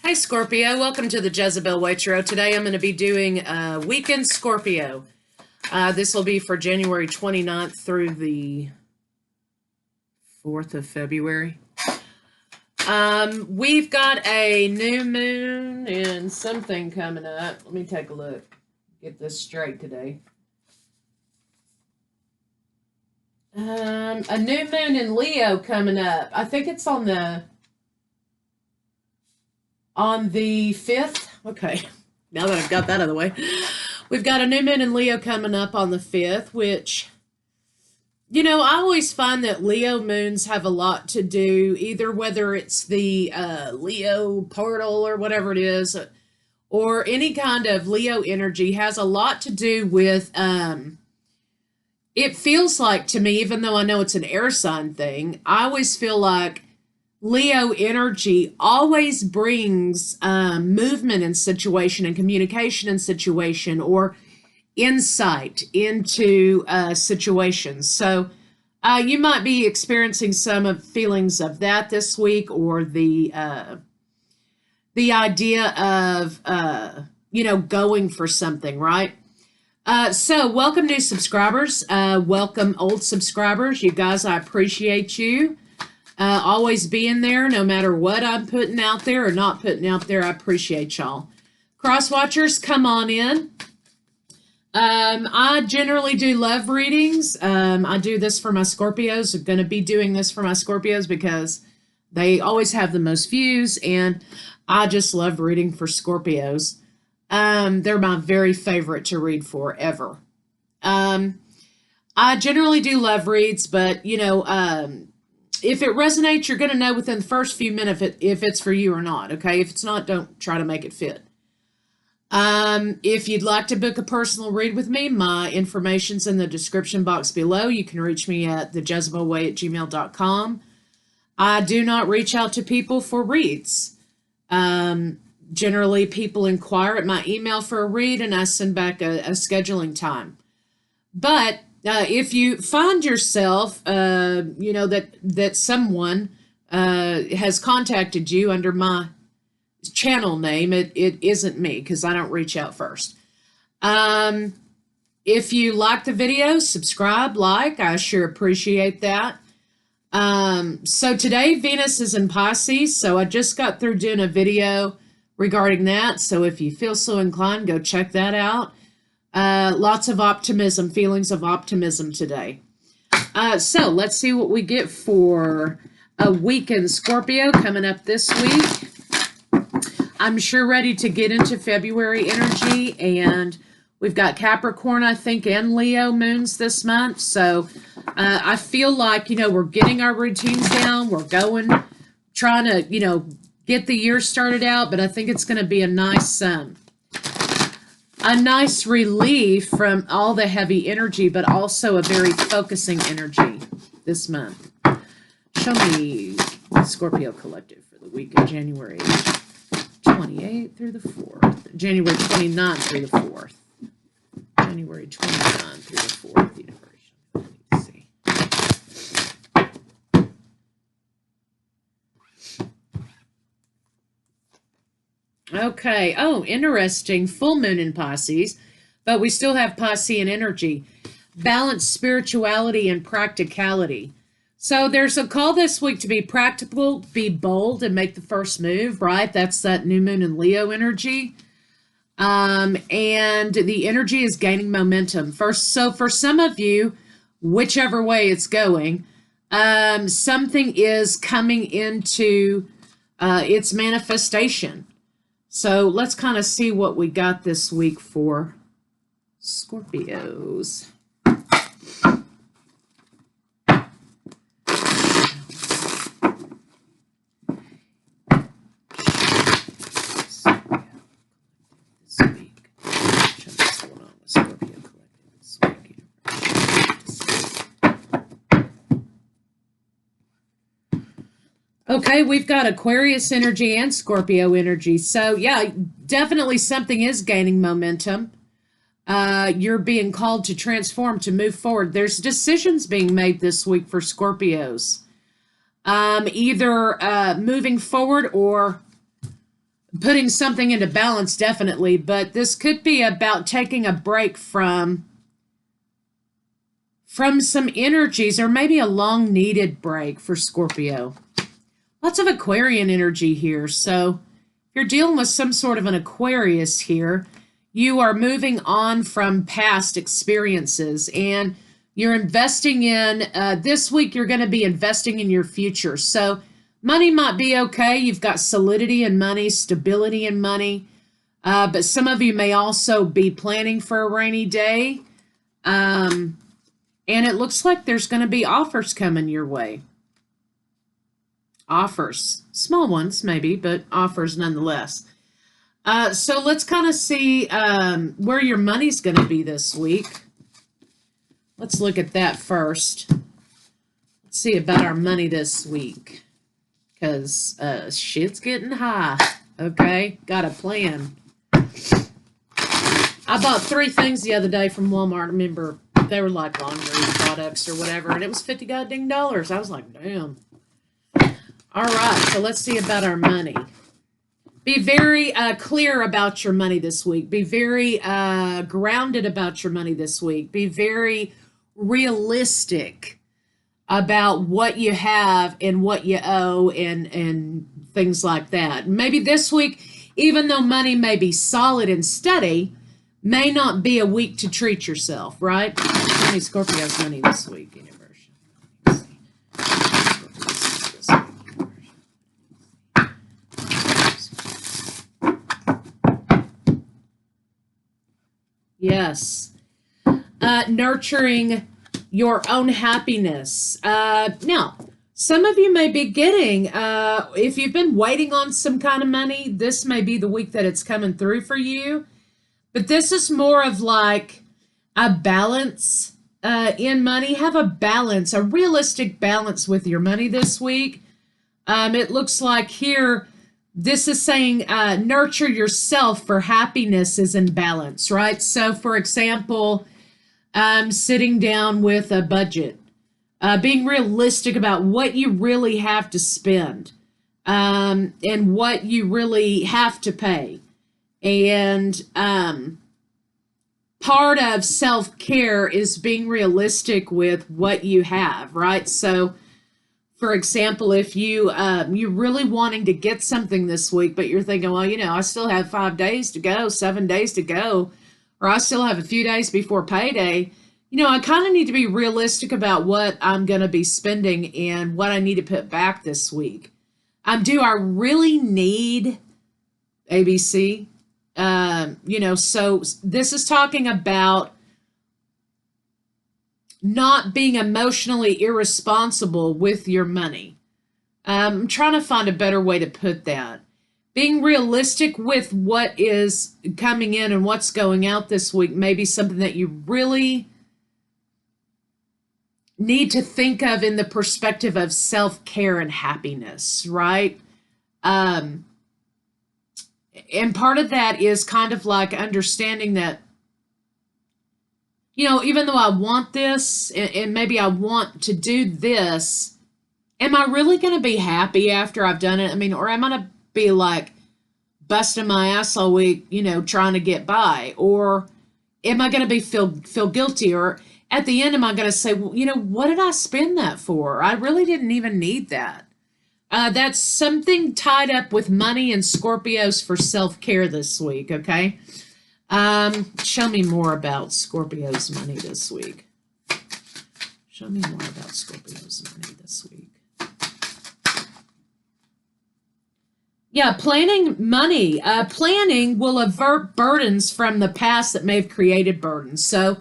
Hi Scorpio, welcome to the Jezebel Way Tarot. Today I'm going to be doing Weekend Scorpio. This will be for January 29th through the 4th of February. We've got a new moon and something coming up. Let me take a look. Get this straight today. A new moon in Leo coming up. I think it's on the 5th. Okay, now that I've got that out of the way, we've got a new moon in Leo coming up on the 5th, which, I always find that Leo moons have a lot to do, either whether it's the Leo portal or whatever it is, or any kind of Leo energy has a lot to do with, it feels like to me, even though I know it's an air sign thing, I always feel like Leo energy always brings movement in situation and communication in situation or insight into situations. So you might be experiencing some of feelings of that this week, or the idea of going for something, right? So welcome new subscribers, welcome old subscribers. You guys, I appreciate you. Always being there, no matter what I'm putting out there or not putting out there. I appreciate y'all. Cross watchers, come on in. I generally do love readings. I do this for my Scorpios. I'm going to be doing this for my Scorpios because they always have the most views, and I just love reading for Scorpios. They're my very favorite to read for ever. I generally do love reads, but if it resonates, you're going to know within the first few minutes if it's for you or not, okay? If it's not, don't try to make it fit. If you'd like to book a personal read with me, my information's in the description box below. You can reach me at thejezebelway@gmail.com. I do not reach out to people for reads. Generally, people inquire at my email for a read, and I send back a scheduling time. But if you find yourself, that someone has contacted you under my channel name, it isn't me, because I don't reach out first. If you like the video, subscribe, like. I sure appreciate that. So today, Venus is in Pisces, so I just got through doing a video regarding that. So if you feel so inclined, go check that out. Lots of optimism, feelings of optimism today. So let's see what we get for a weekend Scorpio coming up this week. I'm sure ready to get into February energy, and we've got Capricorn, I think, and Leo moons this month. So I feel like, we're getting our routines down. We're trying to, get the year started out, but I think it's going to be a nice relief from all the heavy energy, but also a very focusing energy this month. Show me Scorpio Collective for the week of January 28th through the 4th. January 29th through the 4th. January 29th through the 4th. Universe. Let me see. Okay. Oh, interesting. Full moon in Pisces, but we still have Piscean energy. Balanced spirituality and practicality. So there's a call this week to be practical, be bold, and make the first move, right? That's that new moon in Leo energy. And the energy is gaining momentum. So for some of you, whichever way it's going, something is coming into its manifestation. So let's kind of see what we got this week for Scorpios. Okay, we've got Aquarius energy and Scorpio energy. So, yeah, definitely something is gaining momentum. You're being called to transform, to move forward. There's decisions being made this week for Scorpios. Either moving forward or putting something into balance, definitely, but this could be about taking a break from some energies, or maybe a long needed break for Scorpio. Lots of Aquarian energy here. So if you're dealing with some sort of an Aquarius here, you are moving on from past experiences, and you're investing in, this week you're going to be investing in your future. So money might be okay. You've got solidity in money, stability in money. But some of you may also be planning for a rainy day. And it looks like there's going to be offers coming your way. Offers. Small ones, maybe, but offers nonetheless. So let's kind of see where your money's going to be this week. Let's look at that first. Let's see about our money this week. Because shit's getting high. Okay? Got a plan. I bought 3 things the other day from Walmart. Remember, they were like laundry products or whatever, and it was $50 goddamn dollars. I was like, damn. All right, so let's see about our money. Be very clear about your money this week. Be very grounded about your money this week. Be very realistic about what you have and what you owe and things like that. Maybe this week, even though money may be solid and steady, may not be a week to treat yourself, right? How many Scorpio's money this week? Yes. Nurturing your own happiness. Now, some of you may be getting, if you've been waiting on some kind of money, this may be the week that it's coming through for you. But this is more of like a balance in money. Have a balance, a realistic balance with your money this week. It looks like here, this is saying nurture yourself for happiness is in balance, right? So, for example, sitting down with a budget, being realistic about what you really have to spend and what you really have to pay. And part of self-care is being realistic with what you have, right? So, for example, if you're really wanting to get something this week, but you're thinking, well, I still have 5 days to go, 7 days to go, or I still have a few days before payday, I kind of need to be realistic about what I'm going to be spending and what I need to put back this week. Do I really need ABC? So this is talking about not being emotionally irresponsible with your money. I'm trying to find a better way to put that. Being realistic with what is coming in and what's going out this week may be something that you really need to think of in the perspective of self-care and happiness, right? And part of that is kind of like understanding that, even though I want this and maybe I want to do this, am I really going to be happy after I've done it? Or am I going to be like busting my ass all week, trying to get by? Or am I going to be feel guilty? Or at the end, am I going to say, well, what did I spend that for? I really didn't even need that. That's something tied up with money and Scorpios for self-care this week, okay? Show me more about Scorpio's money this week. Show me more about Scorpio's money this week. Yeah, planning money. Planning will avert burdens from the past that may have created burdens. So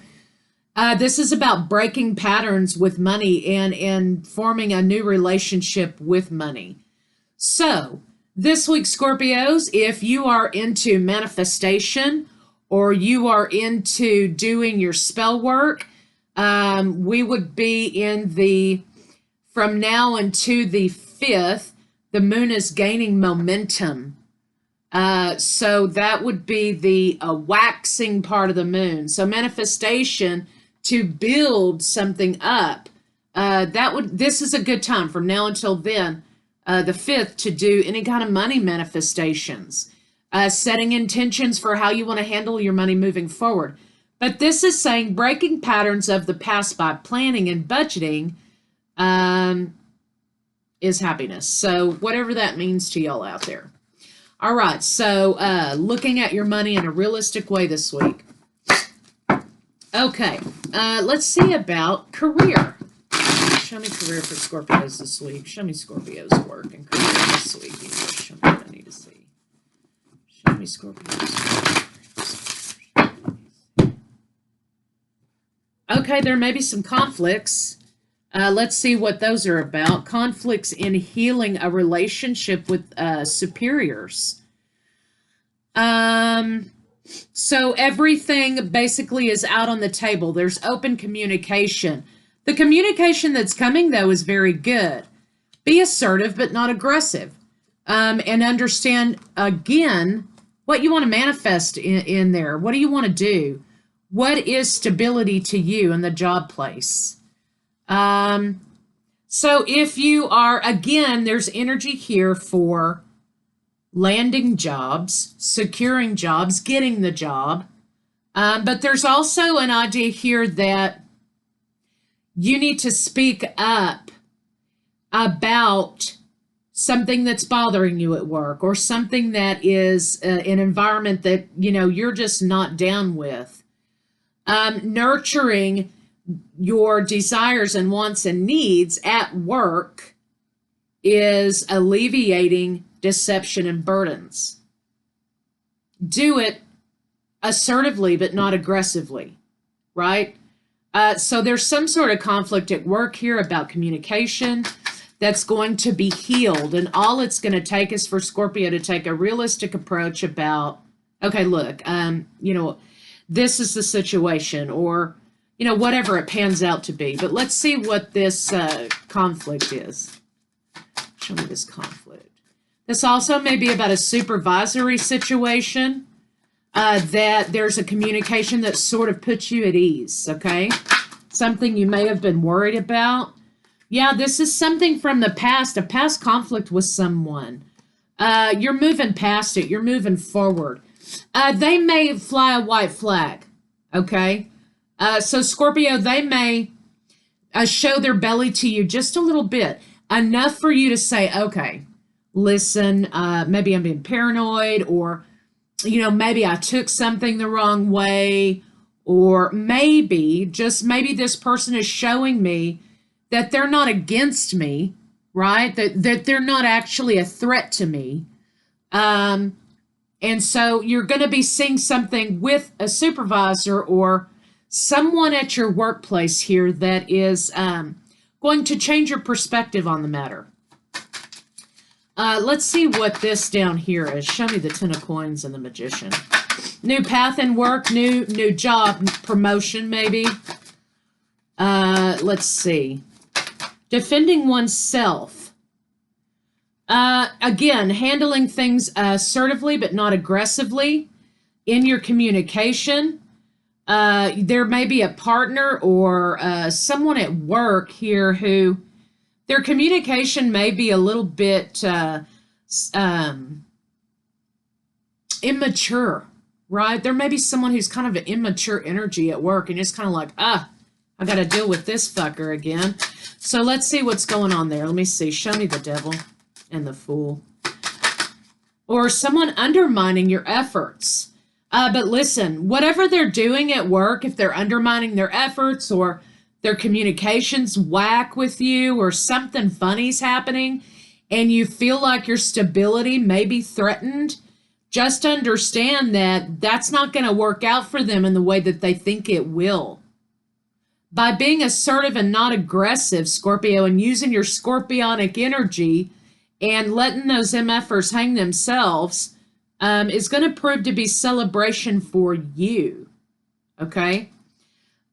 this is about breaking patterns with money and forming a new relationship with money. So this week, Scorpios, if you are into manifestation or you are into doing your spell work, we would be in from now until the 5th, the moon is gaining momentum. So that would be the waxing part of the moon. So manifestation, to build something up, this is a good time from now until then, the 5th, to do any kind of money manifestations. setting intentions for how you want to handle your money moving forward. But this is saying breaking patterns of the past by planning and budgeting is happiness. So whatever that means to y'all out there. All right, so looking at your money in a realistic way this week. Okay, let's see about career. Show me career for Scorpios this week. Show me Scorpio's work and career this week. Show me what I need to see. Show me Scorpio's. Okay, there may be some conflicts. Let's see what those are about. Conflicts in healing a relationship with superiors. So everything basically is out on the table. There's open communication. The communication that's coming, though, is very good. Be assertive, but not aggressive. And understand, again, what you want to manifest in there. What do you want to do? What is stability to you in the job place? So if you are, again, there's energy here for landing jobs, securing jobs, getting the job. But there's also an idea here that you need to speak up about something that's bothering you at work, or something that is an environment that, you know, you're just not down with. Nurturing your desires and wants and needs at work is alleviating deception and burdens. Do it assertively, but not aggressively, right? So there's some sort of conflict at work here about communication that's going to be healed. And all it's going to take is for Scorpio to take a realistic approach about, okay, look, you know, this is the situation, or, you know, whatever it pans out to be. But let's see what this conflict is. Show me this conflict. This also may be about a supervisory situation. That there's a communication that sort of puts you at ease, okay? Something you may have been worried about. Yeah, this is something from the past, a past conflict with someone. You're moving past it. You're moving forward. They may fly a white flag, okay? So Scorpio, they may show their belly to you just a little bit, enough for you to say, okay, listen, maybe I'm being paranoid, or you know, maybe I took something the wrong way, or maybe, just maybe this person is showing me that they're not against me, right? That they're not actually a threat to me. And so you're going to be seeing something with a supervisor or someone at your workplace here that is going to change your perspective on the matter. Let's see what this down here is. Show me the Ten of Coins and the Magician. New path in work, new job, promotion maybe. Let's see. Defending oneself. Again, handling things assertively but not aggressively in your communication. There may be a partner or someone at work here who their communication may be a little bit immature, right? There may be someone who's kind of an immature energy at work and just kind of like, I got to deal with this fucker again. So let's see what's going on there. Let me see. Show me the Devil and the Fool. Or someone undermining your efforts. But listen, whatever they're doing at work, if they're undermining their efforts or their communications whack with you or something funny's happening and you feel like your stability may be threatened, just understand that that's not going to work out for them in the way that they think it will. By being assertive and not aggressive, Scorpio, and using your scorpionic energy and letting those MFers hang themselves is going to prove to be celebration for you, okay?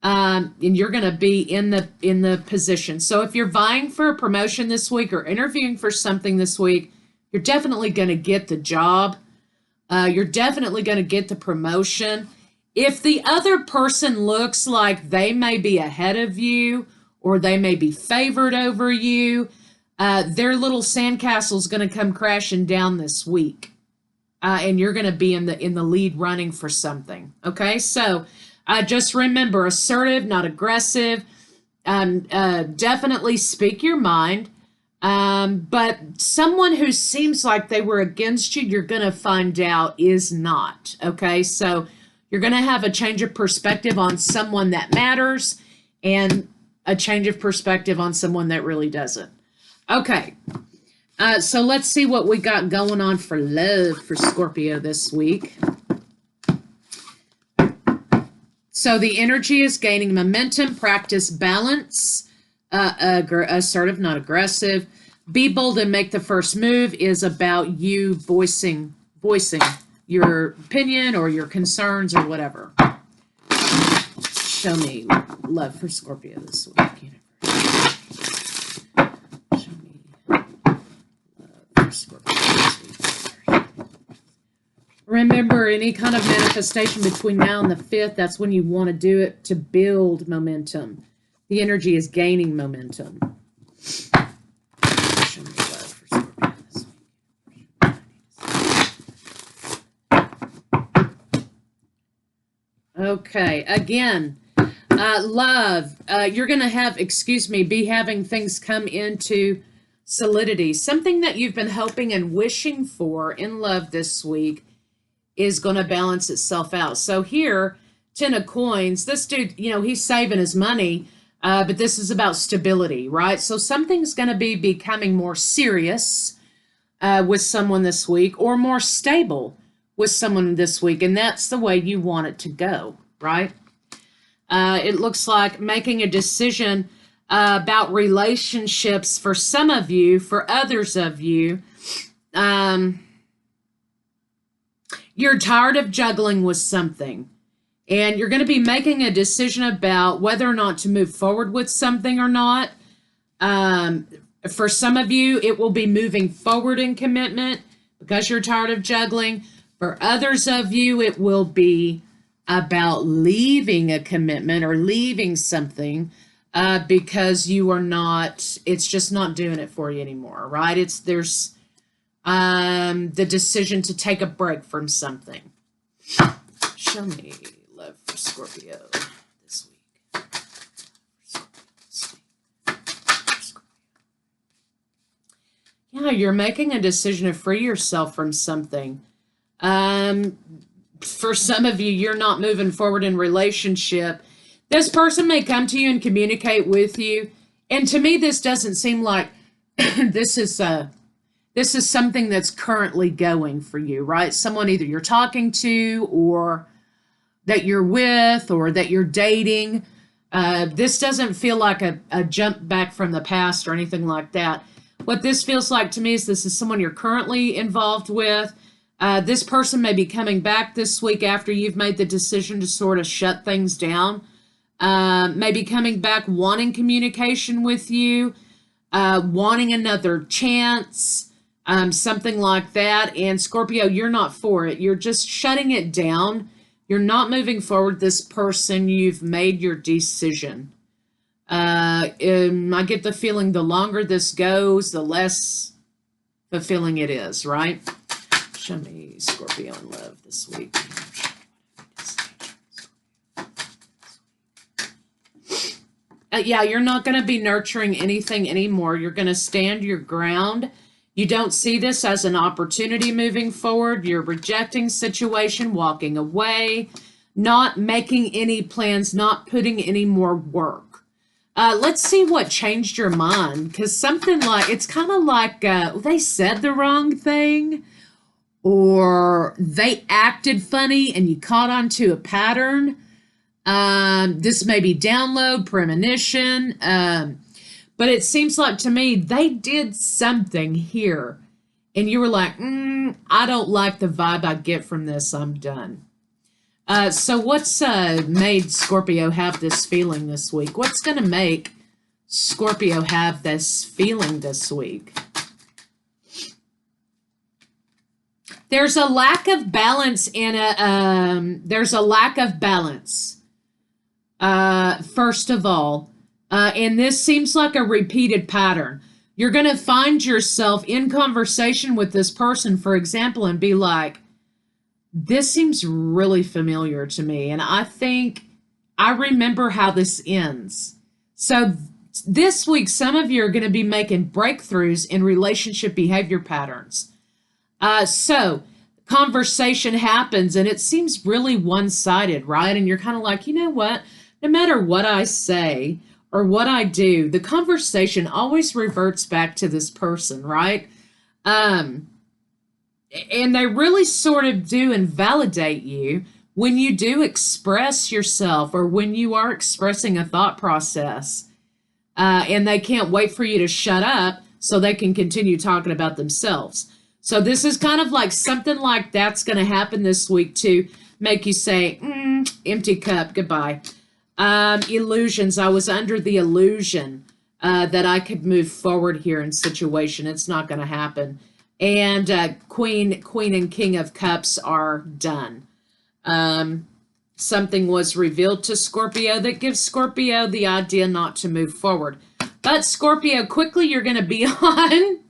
And you're going to be in the position. So if you're vying for a promotion this week or interviewing for something this week, you're definitely going to get the job. You're definitely going to get the promotion. If the other person looks like they may be ahead of you or they may be favored over you, their little sandcastle is going to come crashing down this week. and you're going to be in the lead running for something. Okay, so just remember, assertive, not aggressive. Definitely speak your mind. But someone who seems like they were against you, you're going to find out is not. Okay, so you're going to have a change of perspective on someone that matters and a change of perspective on someone that really doesn't. Okay, so let's see what we got going on for love for Scorpio this week. So the energy is gaining momentum. Practice balance. Assertive, not aggressive. Be bold and make the first move is about you voicing your opinion or your concerns or whatever. Show me love for Scorpio this week. Show me love for Scorpio this week. Remember, any kind of manifestation between now and the 5th, that's when you want to do it to build momentum. The energy is gaining momentum. Show me love for Scorpio this week. Okay, again, love. You're going to be having things come into solidity. Something that you've been hoping and wishing for in love this week is going to balance itself out. So here, 10 of coins, this dude, he's saving his money, but this is about stability, right? So something's going to be becoming more serious with someone this week, or more stable with someone this week, and that's the way you want it to go, right? It looks like making a decision about relationships for some of you, for others of you. You're tired of juggling with something, and you're going to be making a decision about whether or not to move forward with something or not. For some of you, it will be moving forward in commitment because you're tired of juggling. For others of you, it will be about leaving a commitment or leaving something because you are not, it's just not doing it for you anymore, right? There's the decision to take a break from something. Show me love for Scorpio this week. Yeah, you're making a decision to free yourself from something. For some of you, you're not moving forward in relationship. This person may come to you and communicate with you. And to me, this doesn't seem like this is something that's currently going for you, right? Someone either you're talking to or that you're with or that you're dating. This doesn't feel like a jump back from the past or anything like that. What this feels like to me is this is someone you're currently involved with. This person may be coming back this week after you've made the decision to sort of shut things down. Maybe coming back wanting communication with you, wanting another chance, something like that. And Scorpio, you're not for it. You're just shutting it down. You're not moving forward. This person, you've made your decision. I get the feeling the longer this goes, the less fulfilling it is, right? Show me Scorpio in love this week. Yeah, you're not going to be nurturing anything anymore. You're going to stand your ground. You don't see this as an opportunity moving forward. You're rejecting situation, walking away, not making any plans, not putting any more work. Let's see what changed your mind, because something like, it's kind of like they said the wrong thing, or they acted funny and you caught on to a pattern. This may be download, premonition, but it seems like to me they did something here and you were like, I don't like the vibe I get from this, I'm done. So what's made Scorpio have this feeling this week? What's going to make Scorpio have this feeling this week? There's a lack of balance in there's a lack of balance, first of all. And this seems like a repeated pattern. You're going to find yourself in conversation with this person, for example, and be like, This seems really familiar to me, and I think I remember how this ends. So this week, some of you are going to be making breakthroughs in relationship behavior patterns. So conversation happens and it seems really one-sided, right? And you're kind of like, you know what? No matter what I say or what I do, the conversation always reverts back to this person, right? Um, and they really sort of do invalidate you when you do express yourself or when you are expressing a thought process. And they can't wait for you to shut up so they can continue talking about themselves. So this is kind of like something like that's going to happen this week to make you say, empty cup, goodbye. Illusions. I was under the illusion that I could move forward here in situation. It's not going to happen. And Queen and King of Cups are done. Something was revealed to Scorpio that gives Scorpio the idea not to move forward. But Scorpio, quickly you're going to be on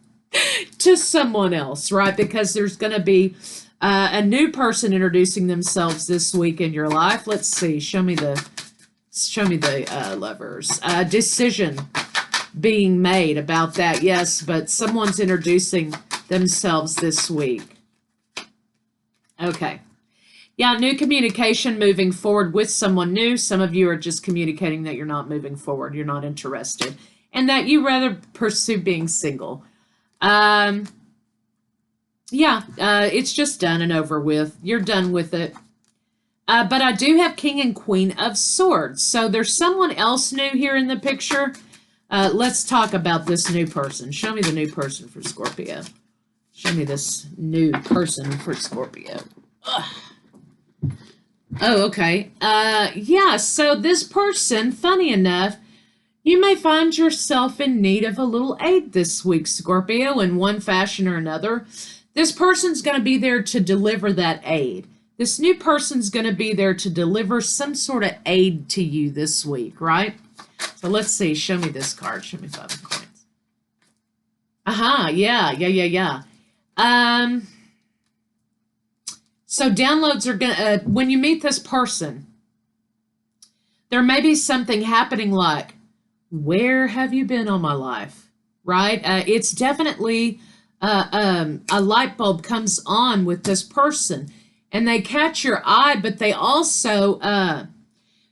to someone else, right? Because there's going to be a new person introducing themselves this week in your life. Let's see. Show me the lovers. Decision being made about that. Yes, but someone's introducing themselves this week. Okay. Yeah, new communication moving forward with someone new. Some of you are just communicating that you're not moving forward. You're not interested. And that you rather pursue being single. It's just done and over with. You're done with it. But I do have King and Queen of Swords. So there's someone else new here in the picture. Let's talk about this new person. Show me the new person for Scorpio. Show me this new person for Scorpio. Ugh. Oh, okay. So this person, funny enough, you may find yourself in need of a little aid this week, Scorpio, in one fashion or another. This person's going to be there to deliver that aid. This new person's going to be there to deliver some sort of aid to you this week, right? So let's see. Show me this card. Show me 5 of coins. Yeah. So downloads are going to, when you meet this person, there may be something happening like, where have you been all my life, right? It's definitely a light bulb comes on with this person and they catch your eye, but they also,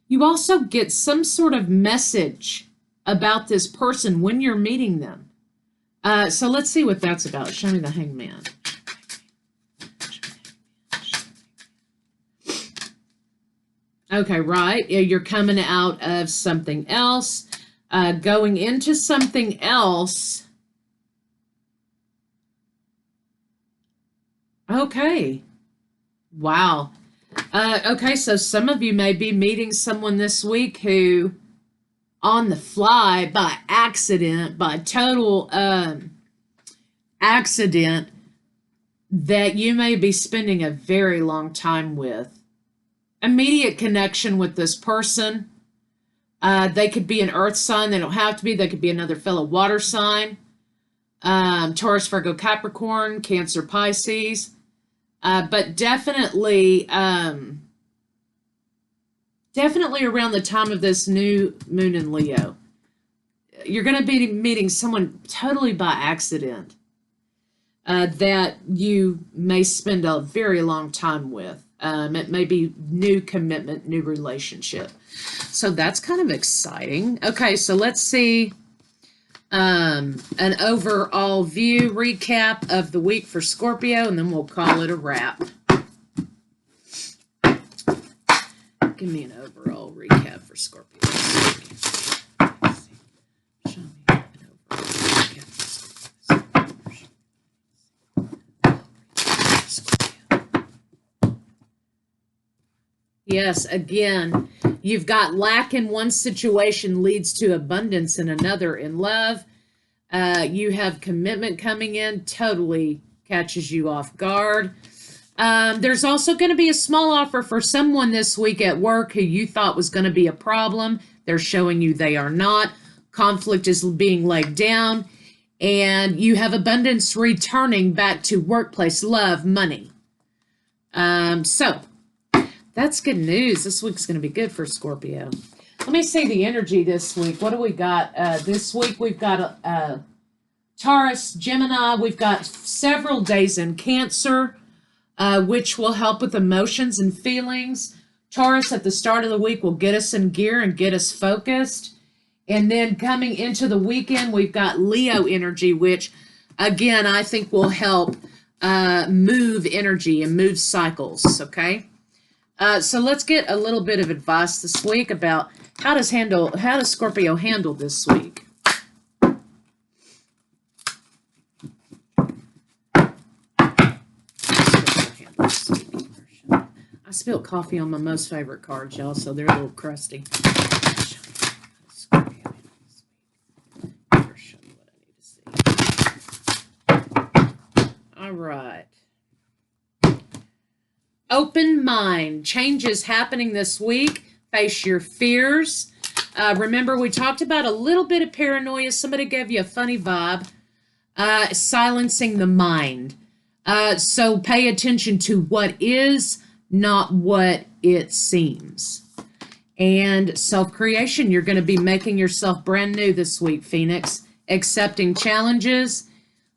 you also get some sort of message about this person when you're meeting them. So let's see what that's about. Show me the Hangman. Okay, right. You're coming out of something else, going into something else. Okay. Wow. Okay, so some of you may be meeting someone this week who, on the fly, by accident, by total accident, that you may be spending a very long time with. Immediate connection with this person. They could be an earth sign. They don't have to be. They could be another fellow water sign. Taurus, Virgo, Capricorn, Cancer, Pisces. But definitely around the time of this new moon in Leo, you're going to be meeting someone totally by accident that you may spend a very long time with. It may be new commitment, new relationship. So that's kind of exciting. Okay, so let's see an overall view recap of the week for Scorpio, and then we'll call it a wrap. Give me an overall recap for Scorpio. Show me an overall recap for Scorpio. Yes, again, you've got lack in one situation leads to abundance in another in love. You have commitment coming in, totally catches you off guard. There's also going to be a small offer for someone this week at work who you thought was going to be a problem. They're showing you they are not. Conflict is being laid down. And you have abundance returning back to workplace, love, money. So that's good news. This week's going to be good for Scorpio. Let me see the energy this week. What do we got? This week we've got Taurus, Gemini. We've got several days in Cancer, which will help with emotions and feelings. Taurus at the start of the week will get us in gear and get us focused. And then coming into the weekend, we've got Leo energy, which, again, I think will help move energy and move cycles, okay? So let's get a little bit of advice this week about how does Scorpio handle this week? I spilled coffee on my most favorite cards, y'all, so they're a little crusty. All right. Open mind. Changes happening this week. Face your fears. Remember, we talked about a little bit of paranoia. Somebody gave you a funny vibe. Silencing the mind. So pay attention to what is, not what it seems. And self-creation, you're going to be making yourself brand new this week, Phoenix. Accepting challenges,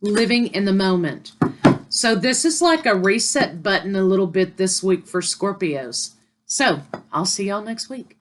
living in the moment. So this is like a reset button a little bit this week for Scorpios. So I'll see y'all next week.